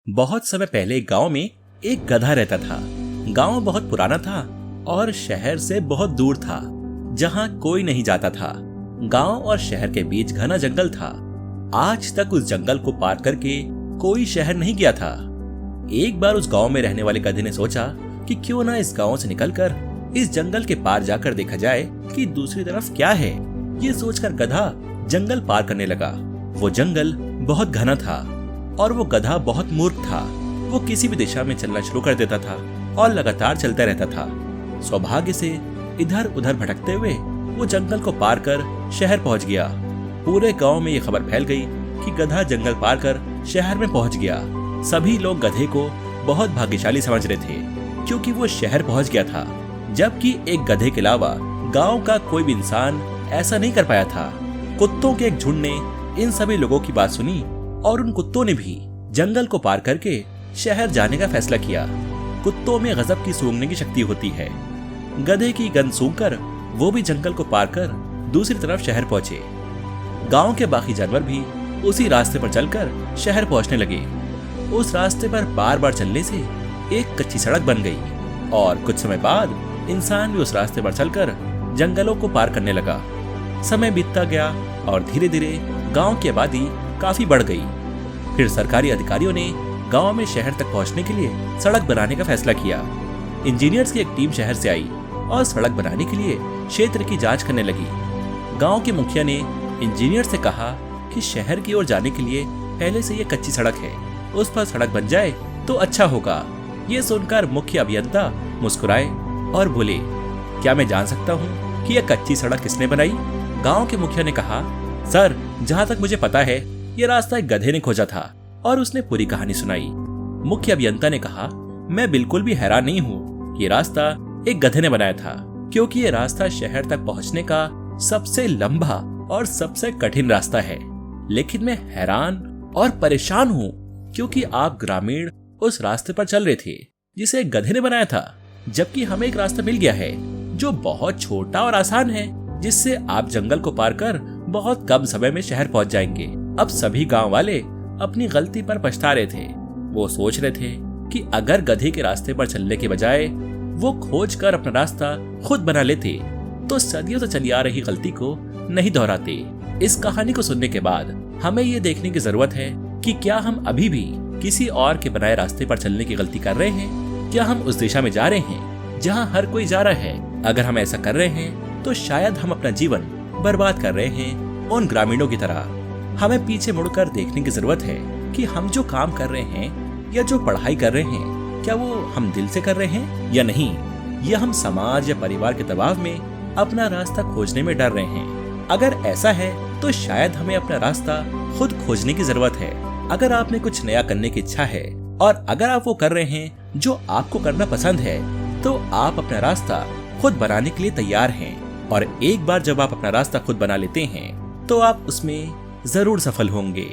बहुत समय पहले गांव में एक गधा रहता था। गांव बहुत पुराना था और शहर से बहुत दूर था, जहां कोई नहीं जाता था। गांव और शहर के बीच घना जंगल था। आज तक उस जंगल को पार करके कोई शहर नहीं गया था। एक बार उस गांव में रहने वाले गधे ने सोचा कि क्यों ना इस गांव से निकलकर इस जंगल के पार जाकर देखा जाए कि दूसरी तरफ क्या है। ये सोचकर गधा जंगल पार करने लगा। वो जंगल बहुत घना था और वो गधा बहुत मूर्ख था। वो किसी भी दिशा में चलना शुरू कर देता था और लगातार चलता रहता था। सौभाग्य से इधर उधर भटकते हुए वो जंगल को पार कर शहर पहुंच गया। पूरे गांव में ये खबर फैल गई कि गधा जंगल पार कर शहर में पहुंच गया। सभी लोग गधे को बहुत भाग्यशाली समझ रहे थे क्योंकि वो शहर पहुंच गया था, जबकि एक गधे के अलावा गांव का कोई भी इंसान ऐसा नहीं कर पाया था। कुत्तों के एक झुंड ने इन सभी लोगों की बात सुनी और उन कुत्तों ने भी जंगल को पार करके शहर जाने का फैसला किया। कुत्तों में गजब की सूंघने की शक्ति होती है। गधे की गंध सूंघकर वो भी जंगल को पार कर दूसरी तरफ शहर पहुंचे। गांव के बाकी जानवर भी उसी रास्ते पर चलकर शहर पहुंचने लगे। उस रास्ते पर बार बार चलने से एक कच्ची सड़क बन गई और कुछ समय बाद इंसान भी उस रास्ते पर चलकर जंगलों को पार करने लगा। समय बीतता गया और धीरे धीरे गांव की आबादी काफी बढ़ गई। फिर सरकारी अधिकारियों ने गांव में शहर तक पहुंचने के लिए सड़क बनाने का फैसला किया। इंजीनियर्स की एक टीम शहर से आई और सड़क बनाने के लिए क्षेत्र की जांच करने लगी। गांव के मुखिया ने इंजीनियर से कहा कि शहर की ओर जाने के लिए पहले से ये कच्ची सड़क है, उस पर सड़क बन जाए तो अच्छा होगा। ये सुनकर मुख्य अभियंता मुस्कुराए और बोले, क्या मैं जान सकता हूँ कि यह कच्ची सड़क किसने बनाई? गांव के मुखिया ने कहा, सर, जहाँ तक मुझे पता है ये रास्ता एक गधे ने खोजा था और उसने पूरी कहानी सुनाई। मुख्य अभियंता ने कहा, मैं बिल्कुल भी हैरान नहीं हूँ कि ये रास्ता एक गधे ने बनाया था, क्योंकि ये रास्ता शहर तक पहुँचने का सबसे लंबा और सबसे कठिन रास्ता है। लेकिन मैं हैरान और परेशान हूँ क्योंकि आप ग्रामीण उस रास्ते पर चल रहे थे जिसे एक गधे ने बनाया था, जबकि हमें एक रास्ता मिल गया है जो बहुत छोटा और आसान है, जिससे आप जंगल को पार कर बहुत कम समय में शहर पहुंच जाएंगे। अब सभी गांव वाले अपनी गलती पर पछता रहे थे। वो सोच रहे थे कि अगर गधे के रास्ते पर चलने के बजाय वो खोज कर अपना रास्ता खुद बना लेते तो सदियों से चली आ रही गलती को नहीं दोहराते। इस कहानी को सुनने के बाद हमें ये देखने की जरूरत है कि क्या हम अभी भी किसी और के बनाए रास्ते पर चलने की गलती कर रहे हैं? क्या हम उस दिशा में जा रहे हैं जहाँ हर कोई जा रहा है? अगर हम ऐसा कर रहे हैं तो शायद हम अपना जीवन बर्बाद कर रहे हैं उन ग्रामीणों की तरह। हमें पीछे मुड़कर देखने की जरूरत है कि हम जो काम कर रहे हैं या जो पढ़ाई कर रहे हैं, क्या वो हम दिल से कर रहे हैं या नहीं, या हम समाज या परिवार के दबाव में अपना रास्ता खोजने में डर रहे हैं। अगर ऐसा है तो शायद हमें अपना रास्ता खुद खोजने की जरूरत है। अगर आपने कुछ नया करने की इच्छा है और अगर आप वो कर रहे हैं जो आपको करना पसंद है, तो आप अपना रास्ता खुद बनाने के लिए तैयार हैं। और एक बार जब आप अपना रास्ता खुद बना लेते हैं तो आप उसमें जरूर सफल होंगे।